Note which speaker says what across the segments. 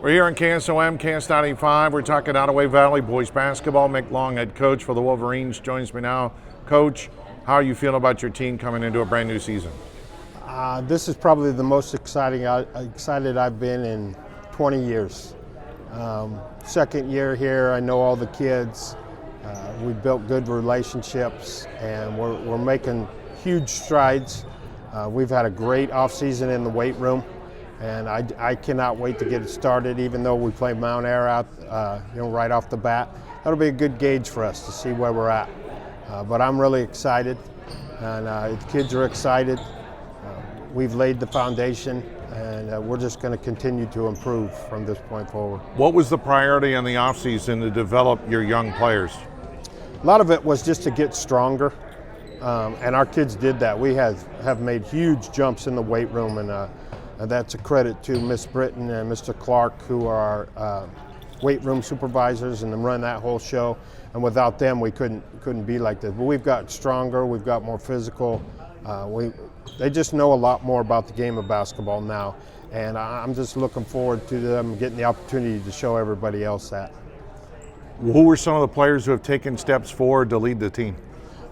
Speaker 1: We're here on KSOM, KS95. We're talking Nodaway Valley boys basketball. Mick Long, head coach for the Wolverines, joins me now. Coach, how are you feeling about your team coming into a brand new season?
Speaker 2: This is probably the most excited I've been in 20 years. Second year here, I know all the kids. We've built good relationships, and we're making huge strides. We've had a great off-season in the weight room, and I cannot wait to get it started, even though we play Mount Air out right off the bat. That'll be a good gauge for us to see where we're at. But I'm really excited, and the kids are excited. We've laid the foundation, and we're just going to continue to improve from this point forward.
Speaker 1: What was the priority in the offseason to develop your young players?
Speaker 2: A lot of it was just to get stronger, and our kids did that. We have made huge jumps in the weight room, and that's a credit to Miss Britton and Mr. Clark, who are our weight room supervisors and run that whole show. And without them, we couldn't be like this. But we've got stronger, we've got more physical. They just know a lot more about the game of basketball now, and I'm just looking forward to them getting the opportunity to show everybody else that.
Speaker 1: Who were some of the players who have taken steps forward to lead the team?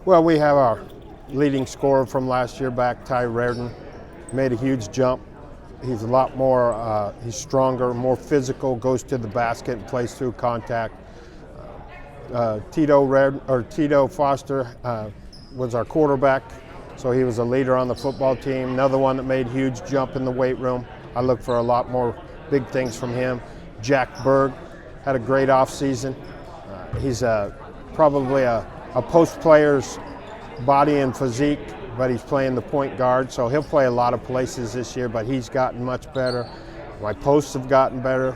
Speaker 2: Well, we have our leading scorer from last year back, Ty Reardon. Made a huge jump. He's a lot more, he's stronger, more physical, goes to the basket and plays through contact. Tito Foster was our quarterback, so he was a leader on the football team. Another one that made huge jump in the weight room. I look for a lot more big things from him. Jack Berg had a great offseason. He's probably a post player's body and physique, but he's playing the point guard, so he'll play a lot of places this year, but he's gotten much better. My posts have gotten better.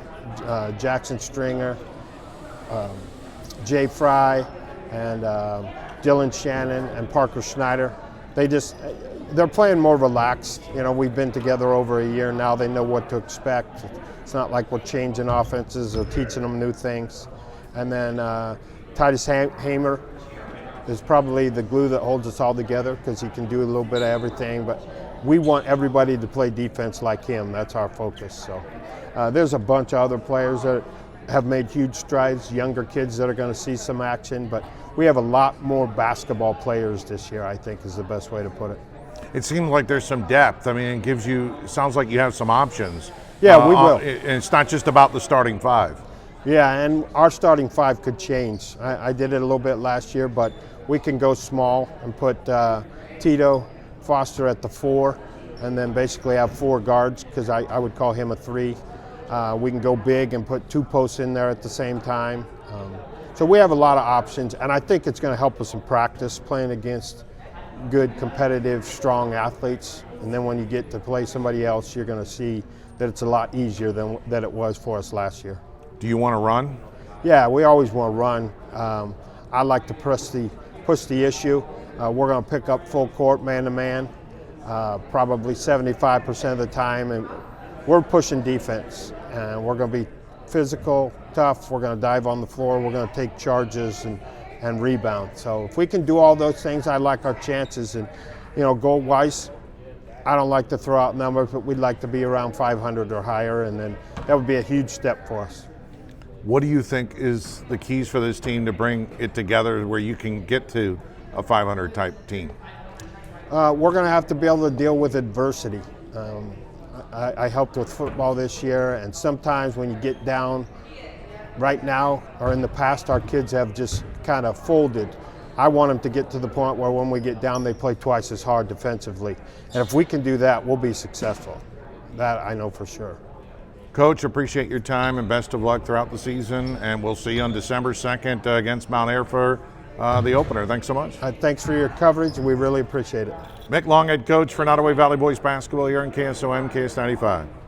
Speaker 2: Jackson Stringer, Jay Fry, and Dylan Shannon and Parker Schneider. They're playing more relaxed. You know, we've been together over a year now. They know what to expect. It's not like we're changing offenses or teaching them new things. And then Titus Hamer is probably the glue that holds us all together, because he can do a little bit of everything. But we want everybody to play defense like him. That's our focus. So there's a bunch of other players that have made huge strides, younger kids that are going to see some action. But we have a lot more basketball players this year, I think, is the best way to put it.
Speaker 1: It seems like there's some depth. I mean, it sounds like you have some options.
Speaker 2: Yeah, we will.
Speaker 1: And it's not just about the starting five.
Speaker 2: Yeah, and our starting five could change. I did it a little bit last year, but we can go small and put Tito Foster at the 4, and then basically have 4 guards, because I would call him a 3. We can go big and put 2 posts in there at the same time. So we have a lot of options, and I think it's going to help us in practice playing against good, competitive, strong athletes. And then when you get to play somebody else, you're going to see that it's a lot easier than it was for us last year.
Speaker 1: Do you want to run?
Speaker 2: Yeah, we always want to run. I like to push the issue. We're going to pick up full court, man-to-man, probably 75% of the time, and we're pushing defense. And we're going to be physical, tough. We're going to dive on the floor. We're going to take charges and rebound. So if we can do all those things, I like our chances. And goal-wise, I don't like to throw out numbers, but we'd like to be around 500 or higher, and then that would be a huge step for us.
Speaker 1: What do you think is the keys for this team to bring it together where you can get to a 500 type team?
Speaker 2: We're going to have to be able to deal with adversity. I helped with football this year, and sometimes when you get down, right now or in the past, our kids have just kind of folded. I want them to get to the point where when we get down, they play twice as hard defensively. And if we can do that, we'll be successful. That I know for sure.
Speaker 1: Coach, appreciate your time and best of luck throughout the season, and we'll see you on December 2nd against Mount Air for the opener. Thanks so much.
Speaker 2: Thanks for your coverage, and we really appreciate it.
Speaker 1: Mick Long, head coach for Nodaway Valley boys basketball here on KSOM, KS95.